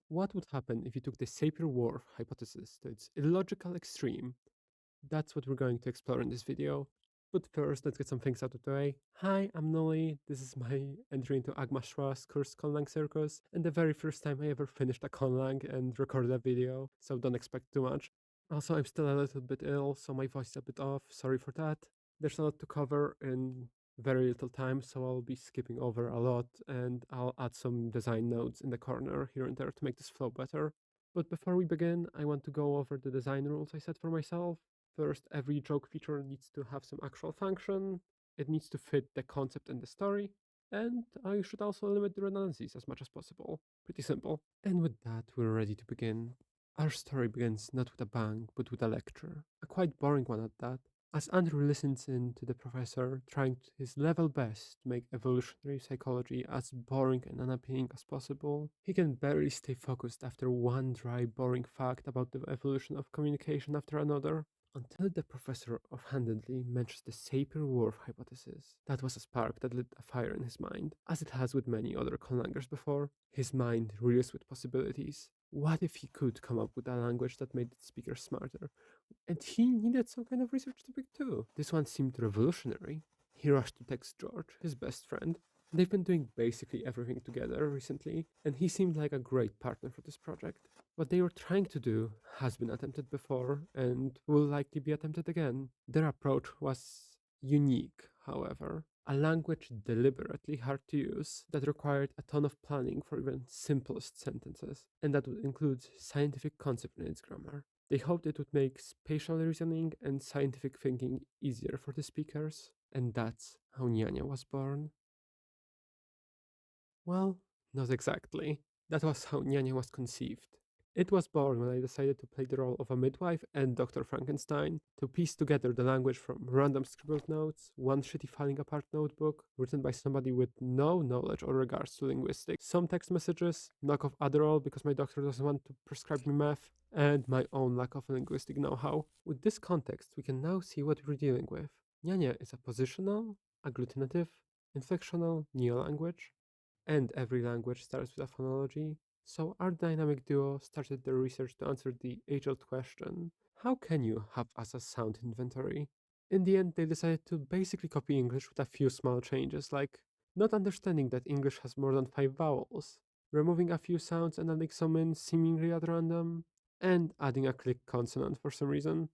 What would happen if you took the Sapir-Whorf hypothesis to its illogical extreme? That's what we're going to explore in this video. But first, let's get some things out of the way. Hi, I'm Noli. This is my entry into Agma Shra's course Conlang Circus, and the very first time I ever finished a Conlang and recorded a video, so don't expect too much. Also, I'm still a little bit ill, so my voice is a bit off. Sorry for that. There's a lot to cover in very little time, so I'll be skipping over a lot, and I'll add some design notes in the corner here and there to make this flow better. But before we begin, I want to go over the design rules I set for myself. First, every joke feature needs to have some actual function, it needs to fit the concept and the story, and I should also limit the redundancies as much as possible. Pretty simple. And with that, we're ready to begin. Our story begins not with a bang, but with a lecture. A quite boring one at that. As Andrew listens in to the professor, trying his level best to make evolutionary psychology as boring and unappealing as possible, he can barely stay focused after one dry, boring fact about the evolution of communication after another. Until the professor offhandedly mentions the Sapir-Whorf hypothesis. That was a spark that lit a fire in his mind, as it has with many other conlangers before. His mind reels with possibilities. What if he could come up with a language that made its speakers smarter? And he needed some kind of research topic too. This one seemed revolutionary. He rushed to text George, his best friend. They've been doing basically everything together recently, and he seemed like a great partner for this project. What they were trying to do has been attempted before and will likely be attempted again. Their approach was unique, however. A language deliberately hard to use that required a ton of planning for even simplest sentences, and that would include scientific concept in its grammar. They hoped it would make spatial reasoning and scientific thinking easier for the speakers, and that's how ɲaɲa was born. Well, not exactly. That was how ɲaɲa was conceived. It was born when I decided to play the role of a midwife and Dr. Frankenstein to piece together the language from random scribbled notes, one shitty falling apart notebook written by somebody with no knowledge or regards to linguistics, some text messages, knockoff Adderall because my doctor doesn't want to prescribe me meth, and my own lack of linguistic know-how. With this context, we can now see what we're dealing with. ɲaɲa is a positional, agglutinative, inflectional neo-language, and every language starts with a phonology. So our dynamic duo started their research to answer the age-old question, how can you have as a sound inventory? In the end, they decided to basically copy English with a few small changes, like not understanding that English has more than 5 vowels, removing a few sounds and adding some in seemingly at random, and adding a click consonant for some reason.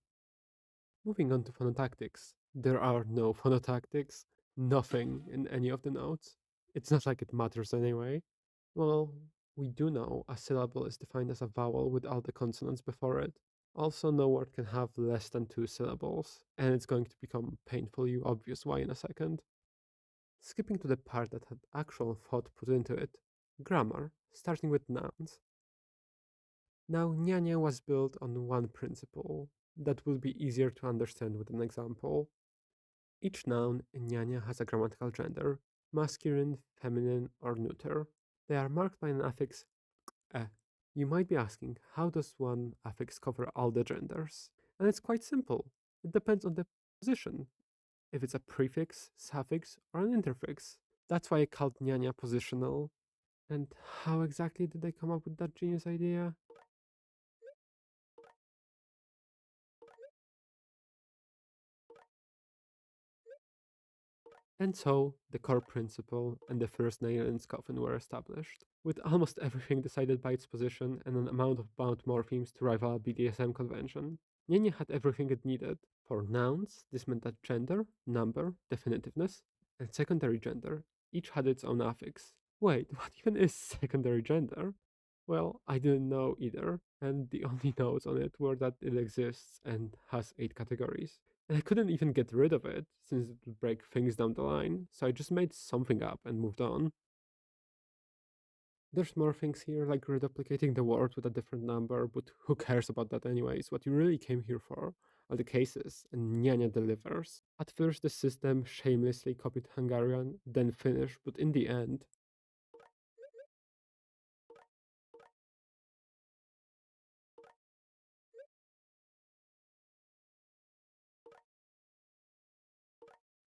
Moving on to phonotactics. There are no phonotactics, nothing in any of the notes. It's not like it matters anyway. Well, we do know a syllable is defined as a vowel with all the consonants before it. Also, no word can have less than 2 syllables, and it's going to become painfully obvious why in a second. Skipping to the part that had actual thought put into it, grammar, starting with nouns. Now, ɲaɲa was built on one principle that will be easier to understand with an example. Each noun in ɲaɲa has a grammatical gender, masculine, feminine, or neuter. They are marked by an affix "e". You might be asking, how does one affix cover all the genders? And it's quite simple. It depends on the position, if it's a prefix, suffix, or an interfix. That's why I called ɲaɲa positional. And how exactly did they come up with that genius idea? And so, the core principle and the first nail in its coffin were established, with almost everything decided by its position and an amount of bound morphemes to rival a BDSM convention. ɲaɲa had everything it needed. For nouns, this meant that gender, number, definitiveness, and secondary gender each had its own affix. Wait, what even is secondary gender? Well, I didn't know either, and the only notes on it were that it exists and has 8 categories. And I couldn't even get rid of it, since it would break things down the line, so I just made something up and moved on. There's more things here, like reduplicating the word with a different number, but who cares about that anyways? What you really came here for are the cases, and ɲaɲa delivers. At first the system shamelessly copied Hungarian, then Finnish, but in the end,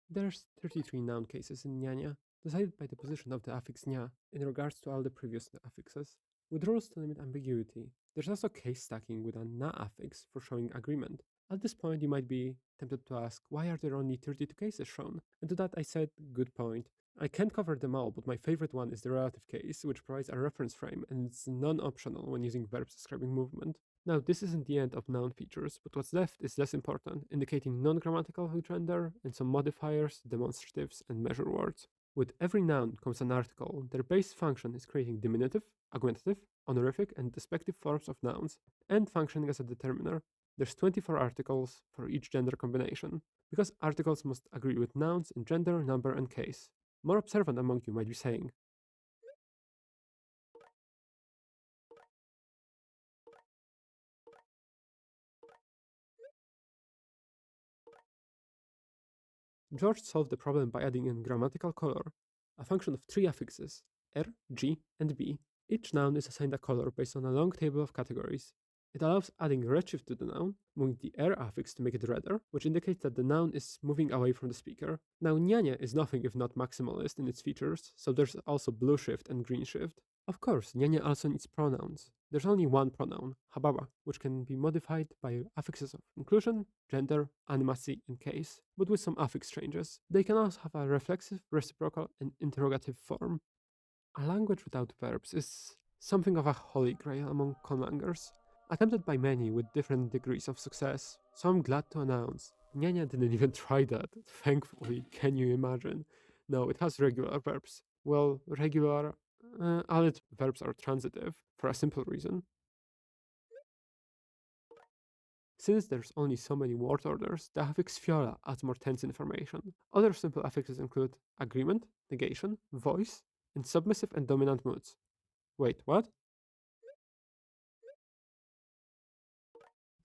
there's 33 noun cases in ɲaɲa, decided by the position of the affix ņa in regards to all the previous affixes. with rules to limit ambiguity. There's also case stacking with a na affix for showing agreement. At this point, you might be tempted to ask, why are there only 32 cases shown? And to that I said, good point. I can't cover them all, but my favorite one is the relative case, which provides a reference frame and it's non-optional when using verbs describing movement. Now, this isn't the end of noun features, but what's left is less important, indicating non-grammatical gender and some modifiers, demonstratives, and measure words. With every noun comes an article. Their base function is creating diminutive, augmentative, honorific, and despective forms of nouns, and functioning as a determiner. There's 24 articles for each gender combination, because articles must agree with nouns in gender, number, and case. More observant among you might be saying, George solved the problem by adding in grammatical color, a function of three affixes, R, G, and B. Each noun is assigned a color based on a long table of categories. It allows adding redshift to the noun, moving the R affix to make it redder, which indicates that the noun is moving away from the speaker. Now, ɲaɲa is nothing if not maximalist in its features, so there's also blue shift and green shift. Of course, ɲaɲa also needs pronouns. There's only one pronoun, hababa, which can be modified by affixes of inclusion, gender, animacy, and case, but with some affix changes. They can also have a reflexive, reciprocal, and interrogative form. A language without verbs is something of a holy grail among conlangers, attempted by many with different degrees of success, so I'm glad to announce nyanya didn't even try that, thankfully, can you imagine? No, it has regular verbs. Well, regular, all its verbs are transitive, for a simple reason. Since there's only so many word orders, the affix fiola adds more tense information. Other simple affixes include agreement, negation, voice, and submissive and dominant moods. Wait, what?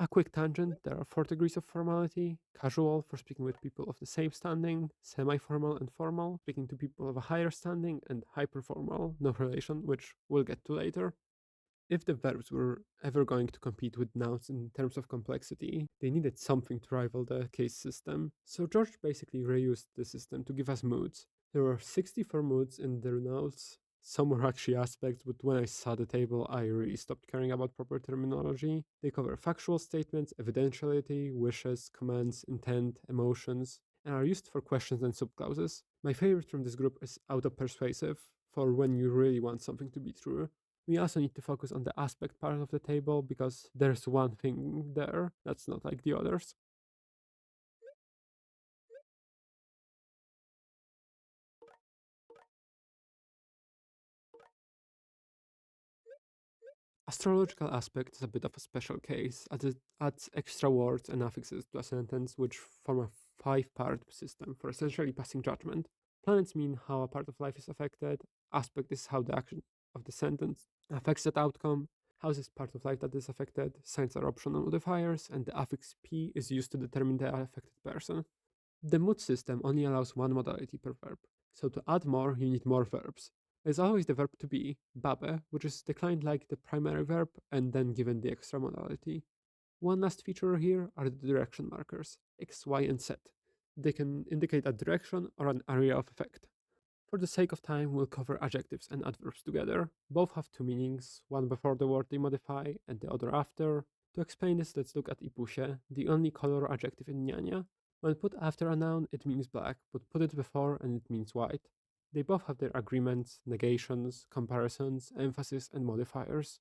A quick tangent, there are 4 degrees of formality: casual for speaking with people of the same standing, semi formal and formal, speaking to people of a higher standing, and hyper formal, no relation, which we'll get to later. If the verbs were ever going to compete with nouns in terms of complexity, they needed something to rival the case system. So George basically reused the system to give us moods. There were 64 moods in the notes. Some were actually aspects, but when I saw the table, I really stopped caring about proper terminology. They cover factual statements, evidentiality, wishes, commands, intent, emotions, and are used for questions and subclauses. My favorite from this group is auto-persuasive, for when you really want something to be true. We also need to focus on the aspect part of the table because there's one thing there that's not like the others. Astrological aspect is a bit of a special case, as it adds extra words and affixes to a sentence which form a 5-part system for essentially passing judgment. Planets mean how a part of life is affected, aspect is how the action of the sentence affects that outcome, house is part of life that is affected, signs are optional modifiers, and the affix P is used to determine the affected person. The mood system only allows one modality per verb, so to add more, you need more verbs. There's always the verb to be, babe, which is declined like the primary verb and then given the extra modality. One last feature here are the direction markers, X, Y, and Z. They can indicate a direction or an area of effect. For the sake of time, we'll cover adjectives and adverbs together. Both have two meanings, one before the word they modify and the other after. To explain this, let's look at ipusie, the only color adjective in nyanya. When put after a noun, it means black, but put it before and it means white. They both have their agreements, negations, comparisons, emphasis, and modifiers.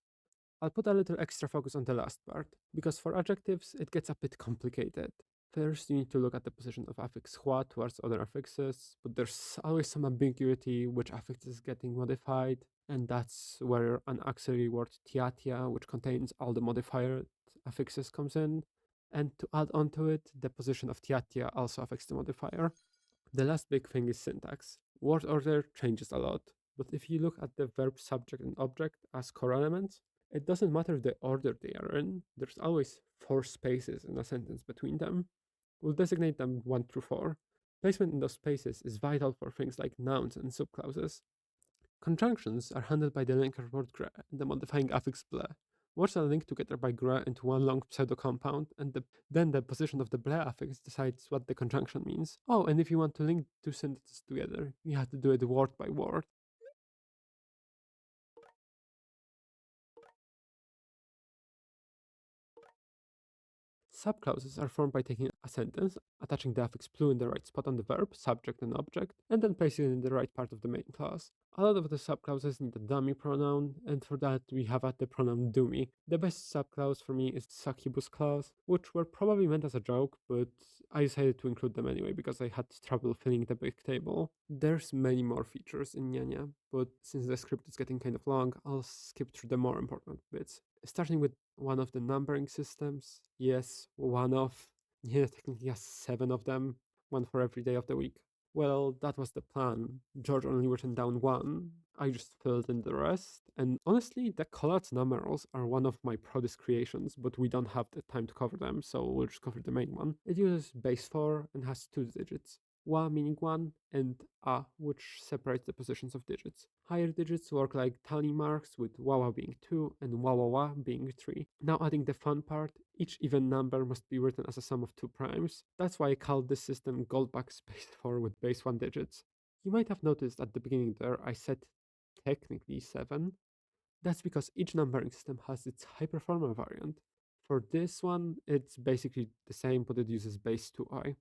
I'll put a little extra focus on the last part, because for adjectives, it gets a bit complicated. First, you need to look at the position of affix hua towards other affixes, but there's always some ambiguity which affix is getting modified, and that's where an auxiliary word tiatia, which contains all the modifier affixes, comes in. And to add on to it, the position of tiatia also affects the modifier. The last big thing is syntax. Word order changes a lot, but if you look at the verb, subject, and object as core elements, it doesn't matter the order they are in, there's always 4 spaces in a sentence between them. We'll designate them 1 through 4. Placement in those spaces is vital for things like nouns and subclauses. Conjunctions are handled by the linker word gra and the modifying affix ble. Words are linked together by gra into one long pseudo-compound, and then the position of the ble affix decides what the conjunction means. Oh, and if you want to link 2 sentences together, you have to do it word by word. Subclauses are formed by taking a sentence, attaching the affix plus in the right spot on the verb, subject, and object, and then placing it in the right part of the main clause. A lot of the subclauses need a dummy pronoun, and for that we have the pronoun do me. The best subclause for me is succubus clause, which were probably meant as a joke, but I decided to include them anyway because I had trouble filling the big table. There's many more features in ɲaɲa, but since the script is getting kind of long, I'll skip through the more important bits. Starting with one of the numbering systems. Yes, one of. Yeah, technically has 7 of them, one for every day of the week. Well, that was the plan. George only written down one. I just filled in the rest. And honestly, the collapse numerals are one of my proudest creations, but we don't have the time to cover them, so we'll just cover the main one. It uses base 4 and has 2 digits. Wa meaning 1 and A, which separates the positions of digits. Higher digits work like tally marks, with wawa being 2 and wawawa being 3. Now adding the fun part, each even number must be written as a sum of 2 primes. That's why I called this system Goldbach Space 4 with base 1 digits. You might have noticed at the beginning there I said technically 7. That's because each numbering system has its hyperformal variant. For this one, it's basically the same, but it uses base 2i.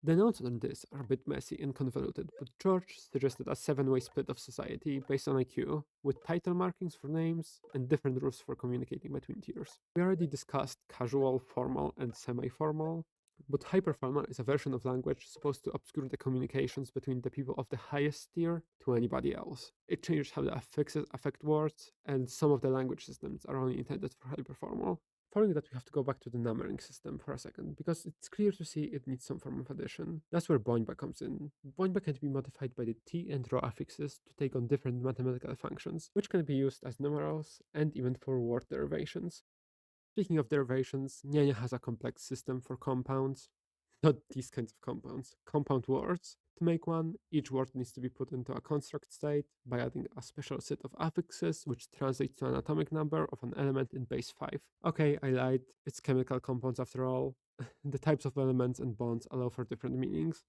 The notes on this are a bit messy and convoluted, but George suggested a 7-way split of society based on IQ, with title markings for names and different rules for communicating between tiers. We already discussed casual, formal, and semi-formal, but hyperformal is a version of language supposed to obscure the communications between the people of the highest tier to anybody else. It changes how the affixes affect words, and some of the language systems are only intended for hyperformal. Following that, we have to go back to the numbering system for a second, because it's clear to see it needs some form of addition. That's where Boingba comes in. Boingba can be modified by the t and rho affixes to take on different mathematical functions, which can be used as numerals and even for word derivations. Speaking of derivations, ɲaɲa has a complex system for compounds. Not these kinds of compounds, compound words. To make one, each word needs to be put into a construct state by adding a special set of affixes, which translates to an atomic number of an element in base 5. Okay, I lied, it's chemical compounds after all. The types of elements and bonds allow for different meanings.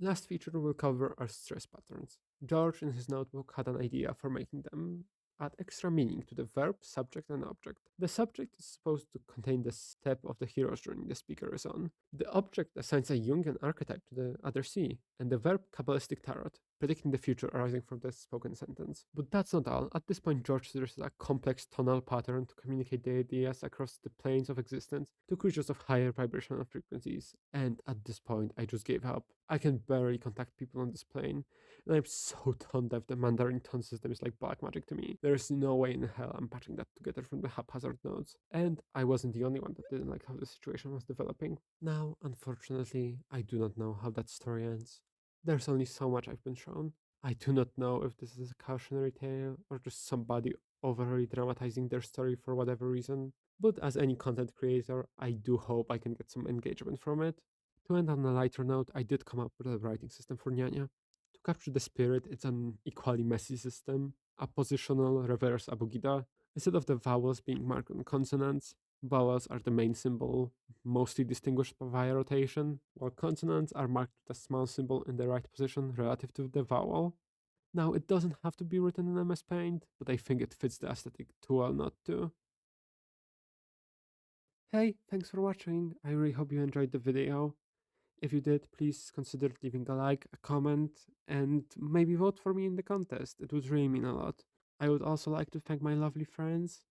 Last feature we'll cover are stress patterns. George, in his notebook, had an idea for making them add extra meaning to the verb, subject, and object. The subject is supposed to contain the step of the hero's journey the speaker is on. The object assigns a Jungian archetype to the other C, and the verb, Kabbalistic tarot, predicting the future arising from the spoken sentence. But that's not all. At this point, George suggests a complex tonal pattern to communicate the ideas across the planes of existence to creatures of higher vibrational frequencies. And at this point, I just gave up. I can barely contact people on this plane, and I'm so tone deaf the Mandarin tone system is like black magic to me. There's no way in hell I'm patching that together from the haphazard nodes. And I wasn't the only one that didn't like how the situation was developing. Now, unfortunately, I do not know how that story ends. There's only so much I've been shown. I do not know if this is a cautionary tale or just somebody overly dramatizing their story for whatever reason. But as any content creator, I do hope I can get some engagement from it. To end on a lighter note, I did come up with a writing system for ɲaɲa. To capture the spirit, it's an equally messy system, a positional reverse abugida. Instead of the vowels being marked on consonants, vowels are the main symbol, mostly distinguished via rotation, while consonants are marked with a small symbol in the right position relative to the vowel. Now, it doesn't have to be written in MS Paint, but I think it fits the aesthetic too well not to. Hey, thanks for watching. I really hope you enjoyed the video. If you did, please consider leaving a like, a comment, and maybe vote for me in the contest. It would really mean a lot. I would also like to thank my lovely friends,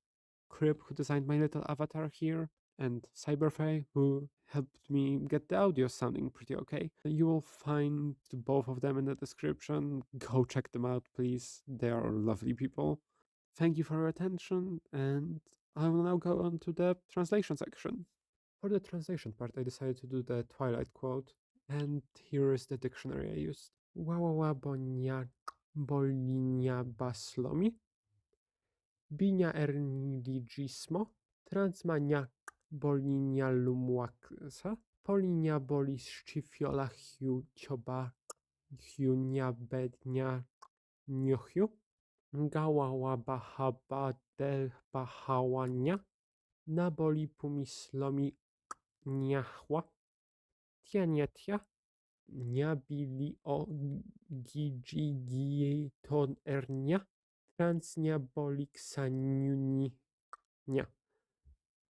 Cryp, who designed my little avatar here, and Cyberfae, who helped me get the audio sounding pretty okay. You will find both of them in the description. Go check them out, please. They are lovely people. Thank you for your attention, and I will now go on to the translation section. For the translation part, I decided to do the Twilight quote, and here is the dictionary I used. Wawawa bonia bolinia baslomi, binia erniligismo, transmania bolinia lumwaksa, polinia bolis szczyfiola hiucioba hiunia bednia niochiu, ngałała bahaba del bahałania, naboli pumislomi niachła, tianietia, niabili o gigi ton ernia, transniabolik saniuni nia.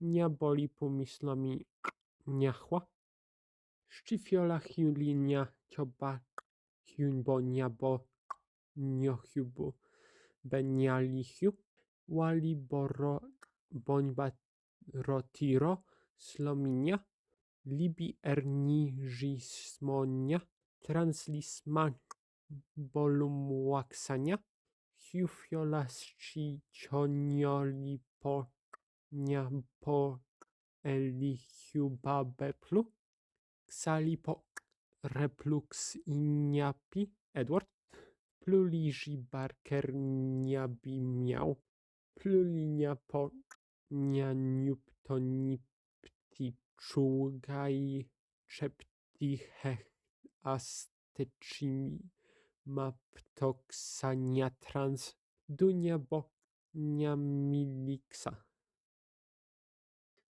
Nia boli pomyślami niachła. Szczyfiola hiulinia cioba hiunbo niabo niohiubu benialihiu. Waliboro bońba rotiro slominia. Libi erniżismonia. Translisma bolumłaksania. Hiufiola szczycioniolipo niapo elihiubabeplu. Ksalipo replux iniapi Edward. Pluliji barker niabi miał. Plulinia po nianiuptonipti czułgai czeptichech astecimi maptoksania trans dunia bo niamiliksa.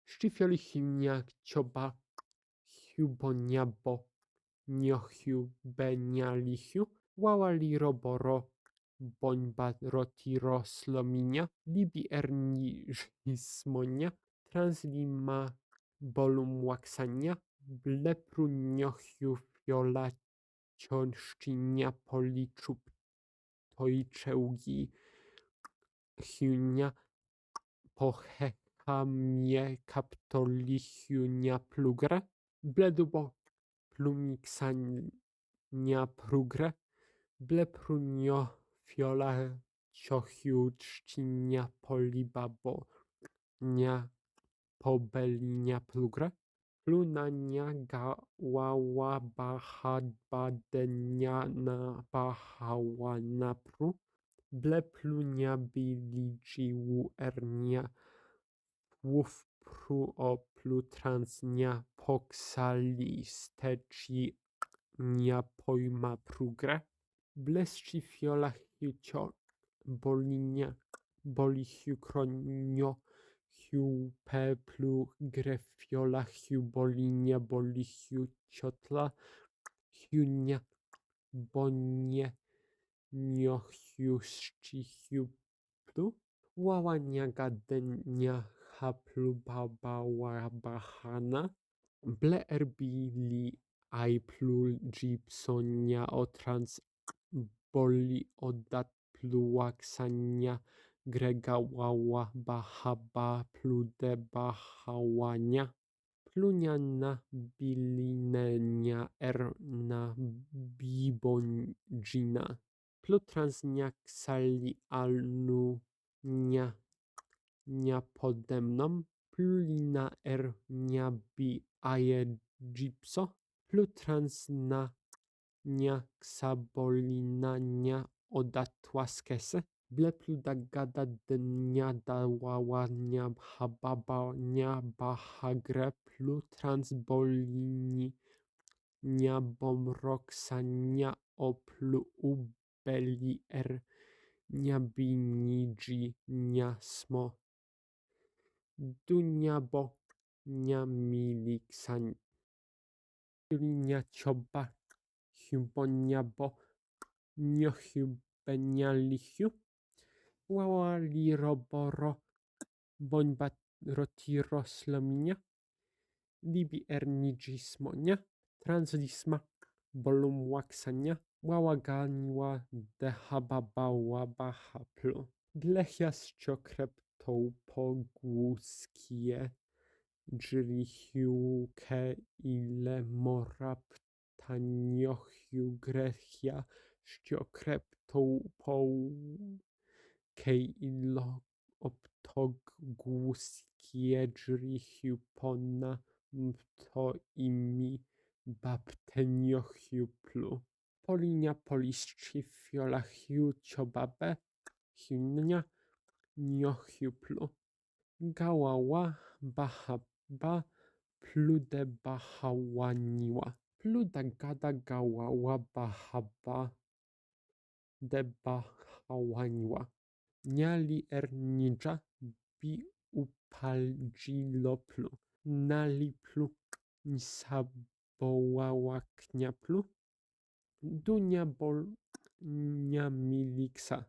Szczyfiolichinia cioba hiuboniabo niohiu benialihiu. Wawaliroboro bońba rotiro slominia. Libi erniżismonia. Translima bolumłaksania. Blepru niohiu fiola cionszczynia policzub tojczełgi hiunia pohechamie kaptolihiunia plugre. Bledubo plumiksania prugre. Bleprunio fiola ciochiu czcinia polibabo nia pobelinia plugre. Plunania gałała bahadbadenia na bahawana pru. Bleplunia bilidziu ernia wów pru o plutransnia poksali steci nia pojma prugre. Blesci fiola hiucio bolinia bolihiu kronio hiu peplu grefiola hiu bolinia bolihiu ciotla hiunia bonie niohiu szczyhiu plu. Łałania gadenia haplu babałabahana. Ble erbili ai plu gipsonia o trans boli odat plułaksania grega łała bahaba plude bahałania. Pluniana bilinenia erna bibondzina. Plutransnia ksali alnu nia podemnom. Plulina niabi aje gipso. Plutransna nia ksabolina nia odatłaskese. Blepluda gada dnia dałała nia hababa nia bahagre. Plutransbolini nia bomroksa nia oplu ubeli nia binidzi nia smo. Dunia bo nia miliksan. Linia cioba hiubonia bo niohiu benialihiu. Wawaliroboro bońba rotiro slominia. Libi erniżismonia. Translisma bolumłaksania. Wałaganiła dehababała bahaplu. Dlechias ciokrep tą pogłuskie dżrihiuke ile moraptaniohiu grechia ściokrep tą poł kej ilo optogłuskie dżrihiu pona mto imi babteniohiu plu. Polinia poliszczy fiola hiu ciobabe hiunia niohiu plu. Gałała bahaba plude bahałaniła. Pluda gada gałała bahaba de bahałaniła. Niali ernidża bi upaldzilo plu. Nali plu nisabołała knia plu. Dunia bol nia miliksa.